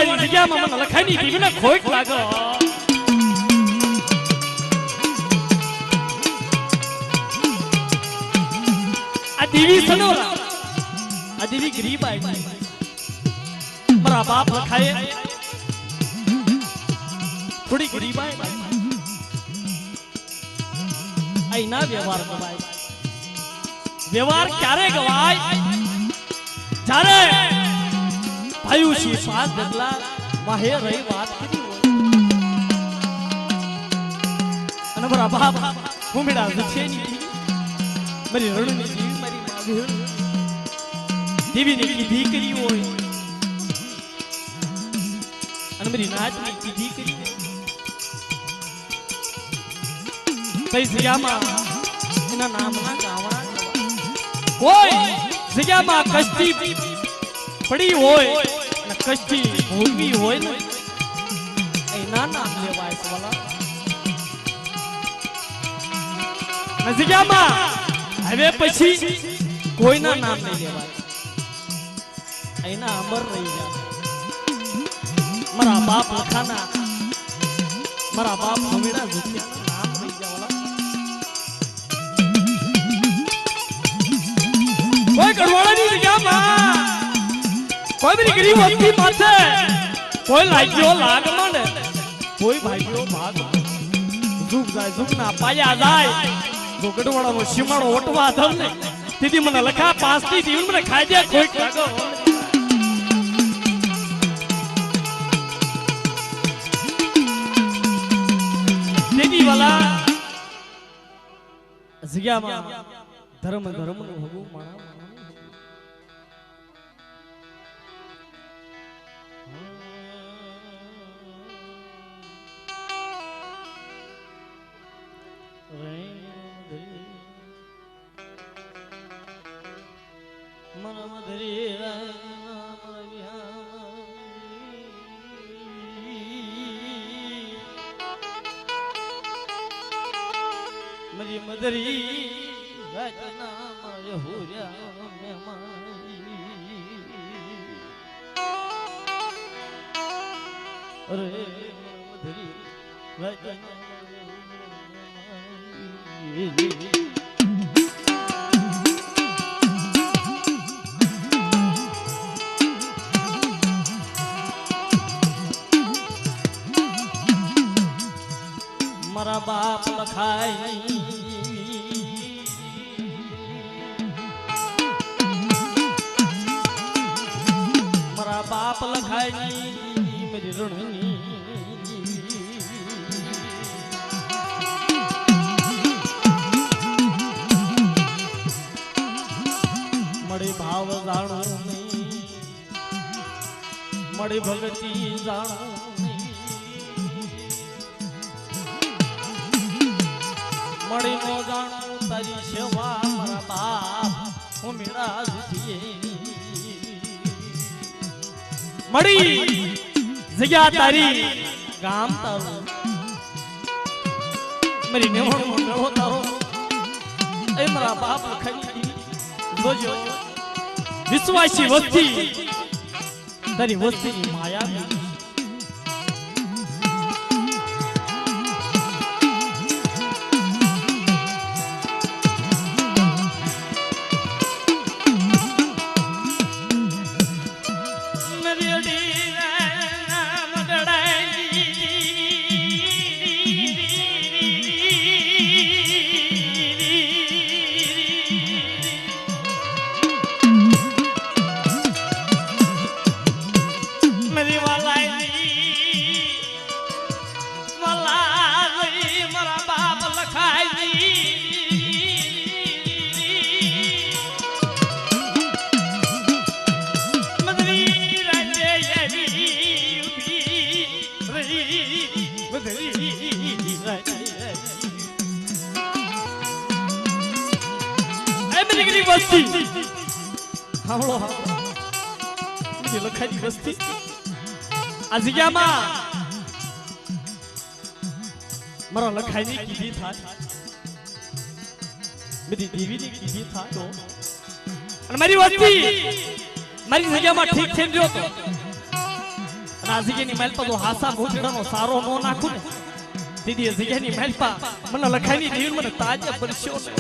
ગઢવાડાની જગ્યામાં મને લખાઈની દીવીને ખોટ લાગો. આ દેવી સનોરા, આ દેવી ગરીબાઈ મારા બાપ લખાય થોડી ગરીબાઈ આઈના વ્યવહાર ગવાય. વ્યવહાર ક્યારે ગવાય? જ્યારે ભાયુષી પાંચ ડગલા માહે રહી વાત કરી હોય અને મારા બાપ ભૂમિડા જથેની મારી રણની દેવી મારી માગી દેવીને કીધી કરી હોય અને મારી નાચની કીધી કરી કઈ જગ્યામાં એના નામના ગાવણા કોઈ જગ્યામાં કષ્ટી પડી હોય અને કષ્ટી ભોગવી હોય ને એના નામ લેવાય સવાલા. જગ્યામાં હવે પછી કોઈના નામ નહીં લેવાય. એના અમર રહી જાય. મારા બાપ લખાના મારા બાપ હમેડા જુઠિયાના નામ રહી જાય. કોઈ ગઢવાડાની જગ્યામાં કોઈ બી ગરીબ વસ્તી માથે કોઈ લાગ્યો લાગ માંડે, કોઈ ભાગ્યો ભાગ ઝુક જાય, ઝુકના પાયા જાય. જો ગઢવાડાનો સીમાડો ઓટવા થમ ને દીદી મને લખા 5 થી દીવન મને ખાઈ દે કોઈ લાગો. દીદી વાલા જગ્યામાં ધર્મ નું હગું માણા મરી મદરી રાતના માય હોર્યા મેમાઈ અરે મદરી રાતના મારા બાપ લખાય મારા બાપ લખાય મેરી રણની મળે ભાવ જાણો નહીં, મળે ભગતિ જાણો મળી નો જાણું તારી સેવા મારા બાપ હું મેળા મળી જગ્યા તારી ગામ તારું મારી મેળો મેળો તારો એ મારા બાપ લખાઈ જોજો વિશ્વાસી વસ્તી તારી વસ્તીની માયા વસ્તી હાવળો હાવળો લખાઈ વસ્તી આ જગ્યામાં મારા લખાઈની કીધી થાય બધી દેવીની કીધી થાય અને મારી વસ્તી મારી જગ્યામાં ઠીક થઈ ગયો તો રાજીની મેલ પર જો હાસા મોજડાનો સારો નો નાખું ને દીદી જીગેની મેલ પર મને લખાઈની દીન મને તાજે પરસ્યો ને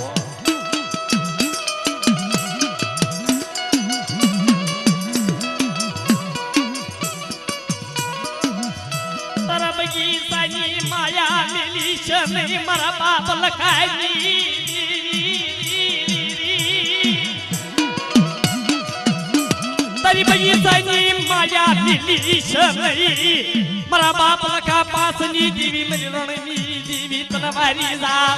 તારા બગીચાની માયા મિલી છે નહીં મારા બાપ લખાઈની તારી બગીચાની માયા મિલી છે નહીં મારા બાપ લખા પાસની દીવી મરી રણની દીવી તને મારી જા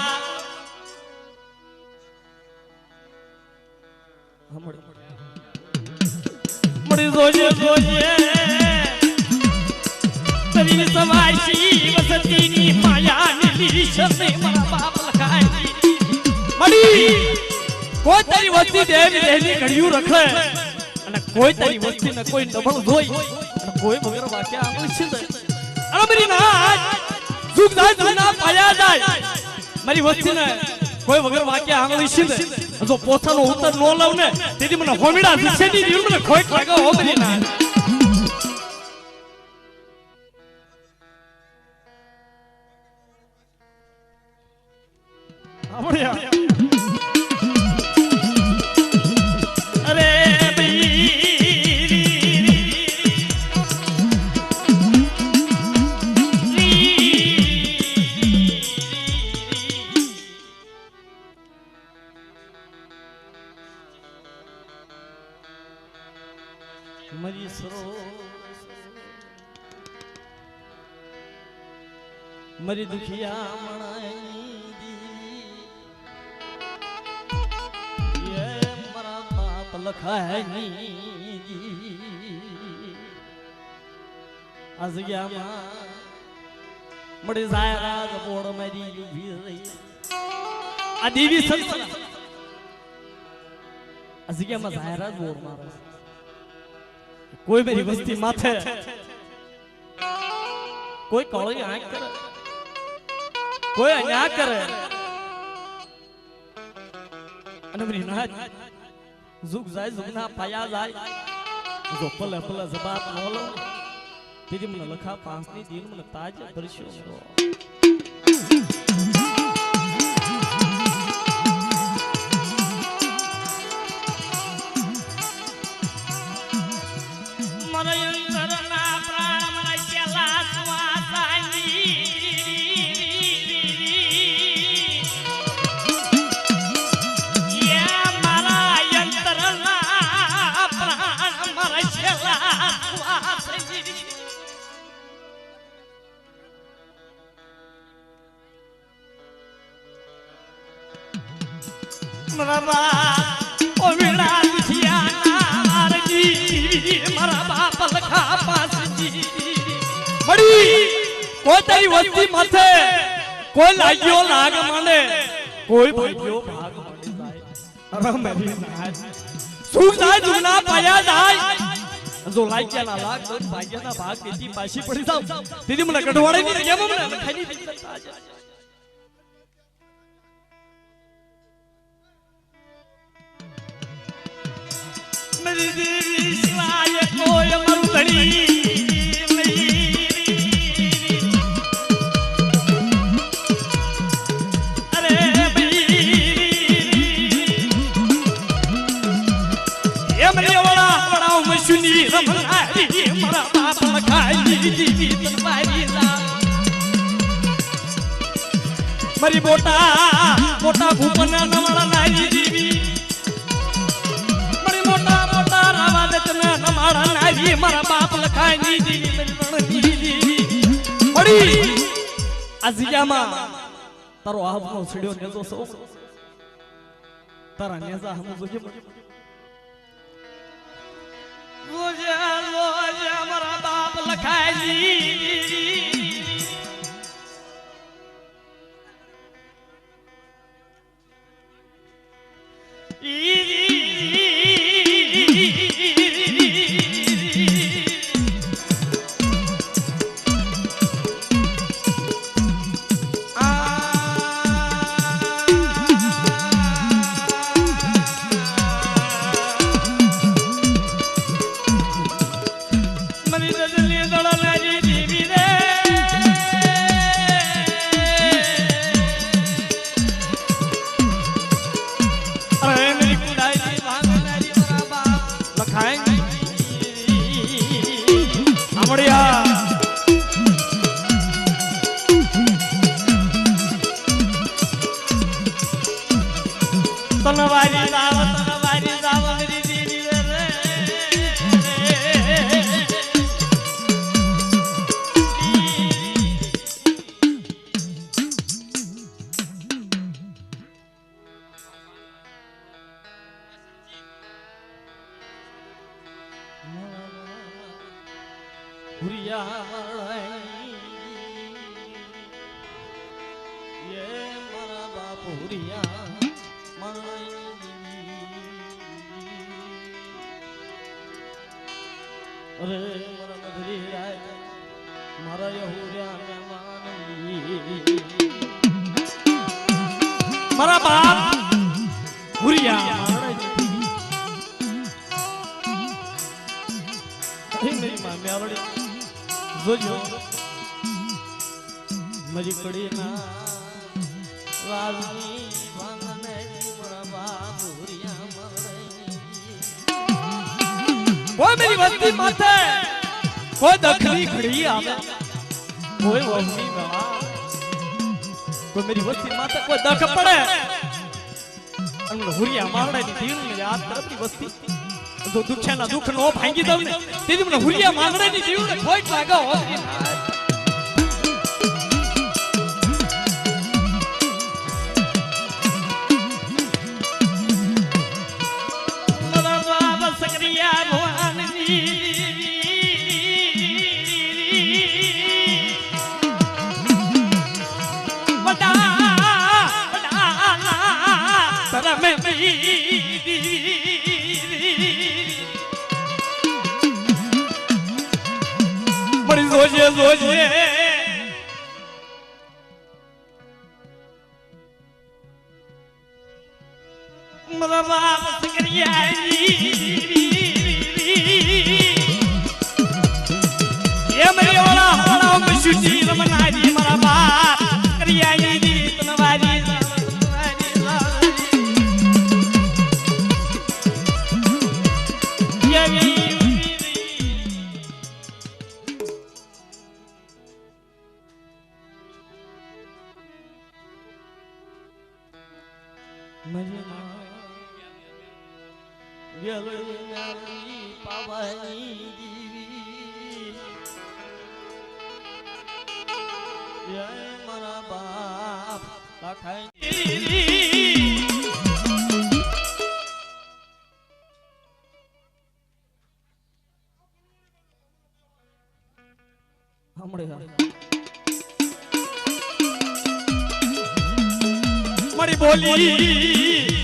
મળી જોજે જોજે તારી સવાશી વસતીની માયા મિલી છે નહીં મારા બાપ લખાઈ મળી કોઈ તારી વસ્તી દેવી દેહની ઘડિયું રખે અને કોઈ તારી વસ્તી ને કોઈ ડબલ જોઈ અને કોઈ વગર વાક્યા આંગળી છીંદે અરે મારી નાચ સુખ જાય જુના પાયા જાય મારી વસ્તી ને કોઈ વગર વાક્યા આંગળી છીંદે જો પોતાનો ઉત્તર નો લવ ને તેથી મને હોમીડા દિશેની દીવ મને ખોટ લાગે હો મારી નાચ આવડ્યા મરી સરો મરી દુખિયા મણાની એ મારા બાપ લખાયની આ જગ્યામાં મળી જાય રાજ બોડ મારી ઉભી રહી આ દેવી સંત આ જગ્યામાં જાય રાજ બોડ મારે કોઈ મેરી વસ્તી માથે કોઈ કળી આંખ કરે કોઈ અન્યાય કરે અને મારી નાચ ઝુક જાય ઝુકના પાયા જાય જો પલે પલે જવાબ ન લો તેથી મને લખા પાંચની દિન મને તાજ ભરસ્યો કોઈ તારી વસ્તી માથે કોઈ લાગ્યો લાગ માંડે કોઈ ભાગ્યો ભાગ માંડી જાય અરે મેરી નાચ સુખ જાય દુના પાયા જાય જો લાગ્યા ના લાગ દોન ભાગ્યના ભાગ કેતી પાછી પડી જાવ દીદી મને કઢવાડે ની કેમ મને ખાઈ ની મેરી દેવી સિવાય કોઈ અમારું ધણી સુની રમનારી મારા બાપ લખાઈ દીવી તન મારી જા મારી મોટા ભૂપન નવાળા નારી દીવી મારી મોટા રાવા દતન નવાળા નારી મારા બાપ લખાઈ દીવી રણની દીવી પડી આ જગ્યામાં તારો હાથનો છડ્યો નેજો સૌ તારા નેજા હમ જોજે રોજે મારા બાપ લખાઈ મરી દલી દળા ભુરિયા ये मारा बाप भुरिया अरे मारा नगरी राय मारा यहुरिया मारा बाप भुरिया मेरी माँ मेवड़ी जोजो मरी कड़ी ना राजनी वांगने मारा बाप भुरिया वो मेरी वस्ती माथे कोई दखली खड़ी आवे कोई वस्ती ना कोई मेरी वस्ती माथे कोई दख पड़े अन हुरिया मारड़े नी दीन ने याद करती वस्ती जो दुख है ना दुख नो भांगी दव ने दीदी મને હુરિયા માંગડે ની જીવ ને ખોટ લાગો હો મરા બસ સકરિયા ભગવાન જી બડા બડા તરા મે बड़ी सोचे सोचे मेरा बाप सकरिया ये मेरी ओला ओला मशूची रमनारी मेरा बाप सकरिया जी तनवारी ये मजे गलनी पावानी दीवी ये मारा बाप लखाई हमड़े मरी बोली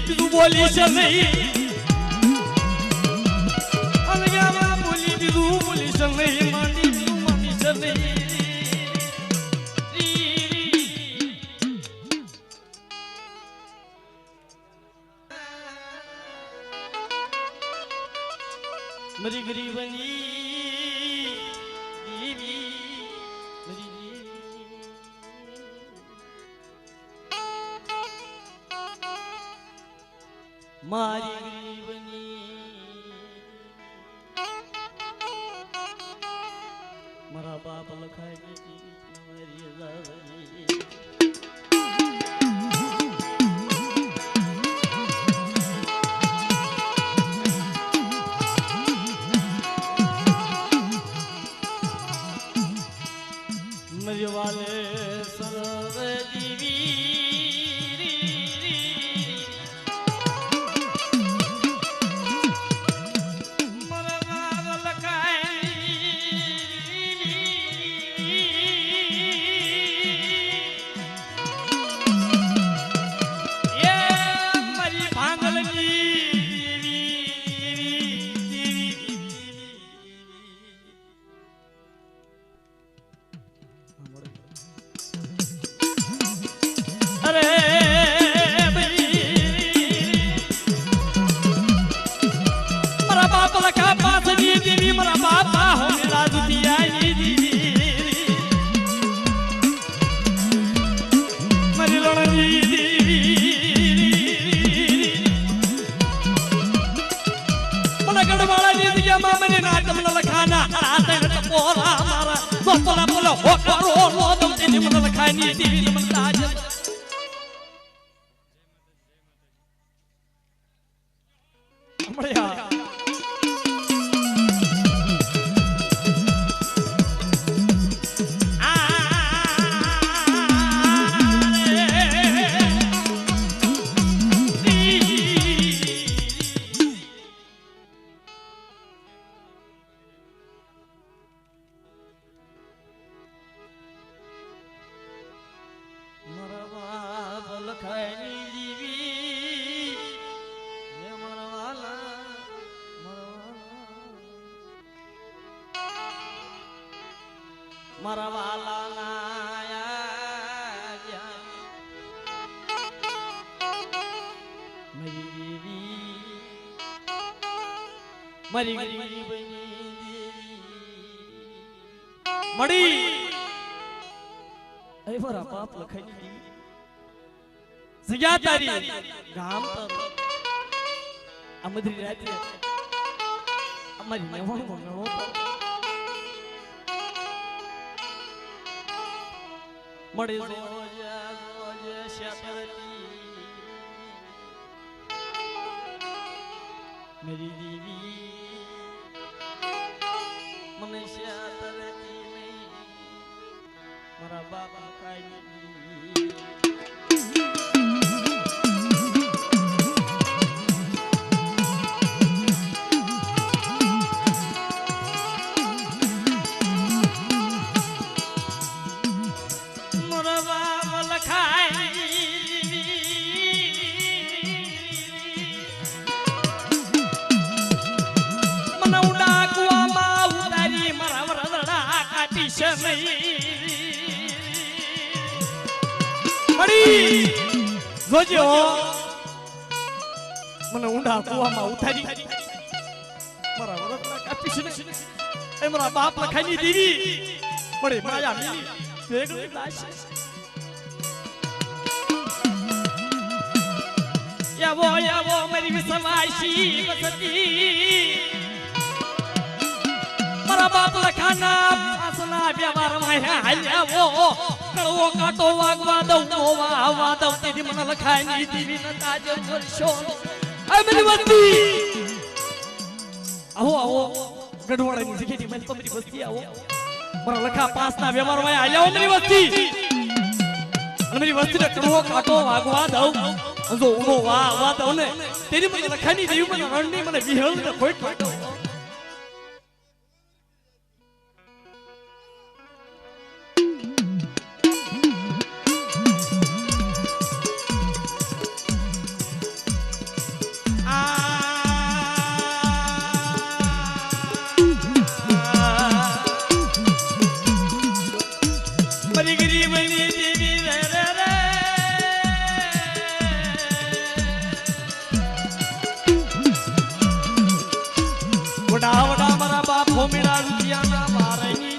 तू बोली चल बोली तू बोली चल मानी तू मानी चल मेरी गरीबनी दीवी मेरी मारी गरीबनी मारा बाप लखाए मेरी जावनी मेरे वाले सरव दीवी મારા વાલાના મારી મળી એ મારા બાપ લખાઈ દીધી જગ્યા તારી ગામ તારું અમદરી રાતે અમારી નેવાણું મંગળો મળી मेरी दीवी मनुष्य तरती नहीं मारा बाबा काई मारा बाबा लखाई જોજો મને ઊંડા કુવામાં ઉતારી મારા વરદના કાપી છે એ મારા બાપ લખાઈની દીવી પડે માયા મિલી વેગળી લાશ યાવો યાવો મારી વિસવાશી વસતી મારા બાપ લખાના પાસના વ્યવહાર માં હાલ્યાવો કળવો કાટો વાગવા દઉં મોવા આવવા દઉં તેથી મને લખાય ની દીવી ન તાજ વર્ષો આ મારી વસ્તી આવો આવો ગઢવાડાની જગ્યાથી મને તમારી વસ્તી આવો મારા લખા પાસના વ્યવહાર માં હાલ્યાવો મારી વસ્તી અને મારી વસ્તીને કળવો કાટો વાગવા દઉં જો ઉનો વાગવા દઉં ને તેથી મને લખાની દીવી મને રણની મને વિહળ ને ખોટ ખોટ વડા વડા મારા બાપ હોમીડા રૂપિયાના મારની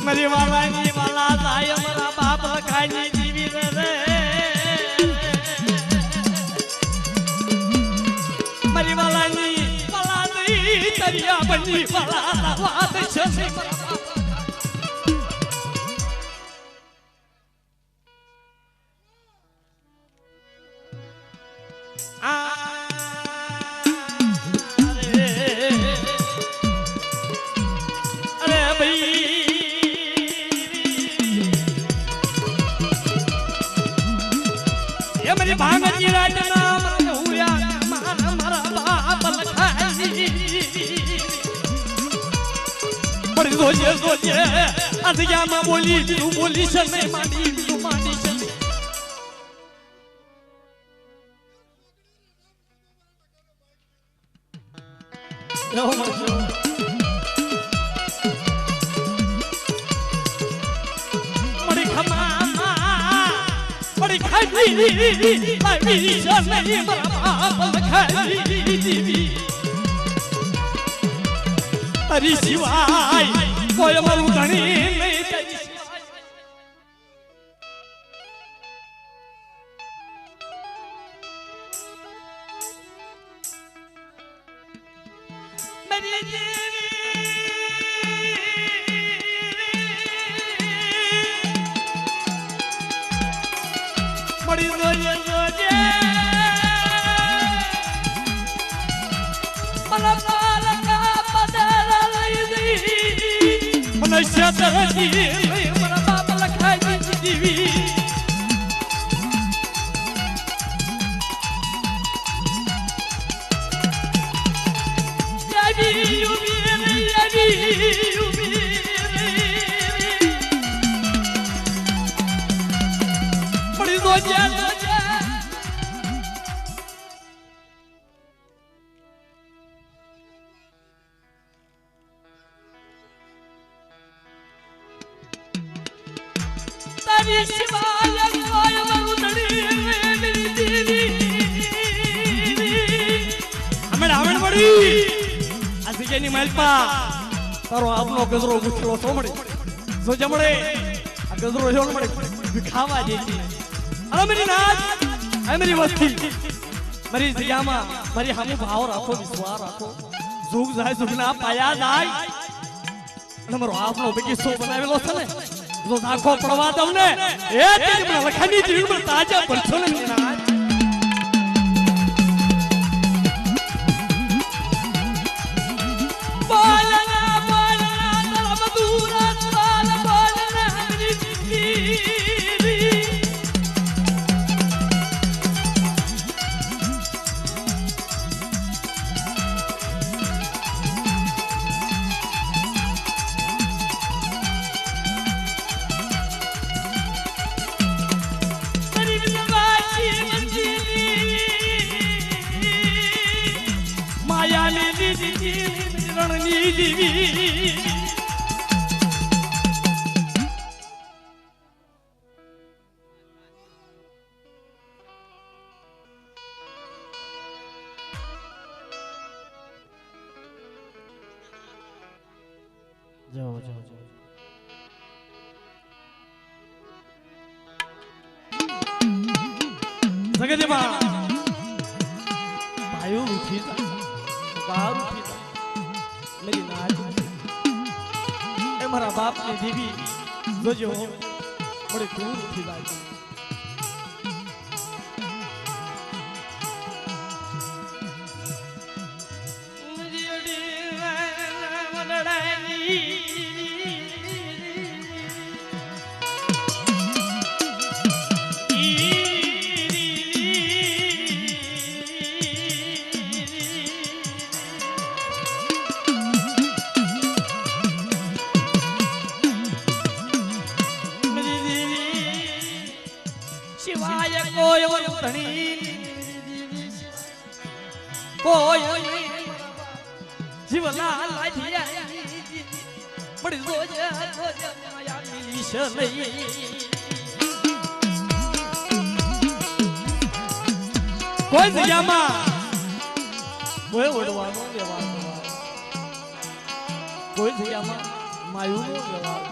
મારી વાલાની વાલા થાય મારા બાપ લખાઈ દીવી રે મારી વાલાની વાલાની તરિયા બની વાલા વાત છે અરે ભાઈ એ મારી ભાંગજી રાજના જોજે જોજે આજ્ઞામાં બોલી તું બોલી છે ને માડી તું માડી છે મળી ખમા મળી ખાઈ લાવી છે ને મારા બાપ ખાઈ દીવી તારી સિવાય કોઈ મારું ધણી નહીં તારી મેરી દેવી મળી જોજે જોજે મનુષ્ય તરતી મારા બાપ લખાઈ દીવી યાવી યુમી યાવી યુમી માયાવી શિવાય કોઈ મરુદડી મેરી દેવી હમણ મળી આ સિજેની માલપા તારો આપનો ગજરો ગુઠલો તો મળે જો જમડે આ ગજરો હેલ મળે ખાવા દેતી અરે મેરી નાચ આ મેરી વસ્તી મારી જિયામાં મારી હામે ભાવ રાખો વિશ્વાસ રાખો જુગ જાય સુગના પાયા જાય અને મારો આપનો બગીચો બનાવેલો છે ને જો આખો પડવા દઉં ને એ તેની મને લખાની જીવ પર તાજા પડછો ને નાચ જાઓ જગતમાં ભાઈઓ ઉઠી બાર ઉઠી मेरी नाच ए मारा बाप ने देवी जोजो बड़े दूर उठी जाए जीवला लाठिया बड़ी रोजा माया मिली शलई कोई जग्याમાં કોઈ ઓડવાનો વ્યવહાર કોઈ જગ્યામાં માયુનો વ્યવહાર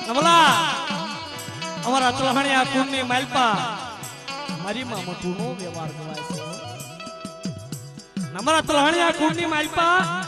નમલા અમારા ચલહણિયા કુંડની માલપા મારી માં મઠુનો વ્યવહાર કરાય છે અમારા ચલહણિયા કુંડની માલપા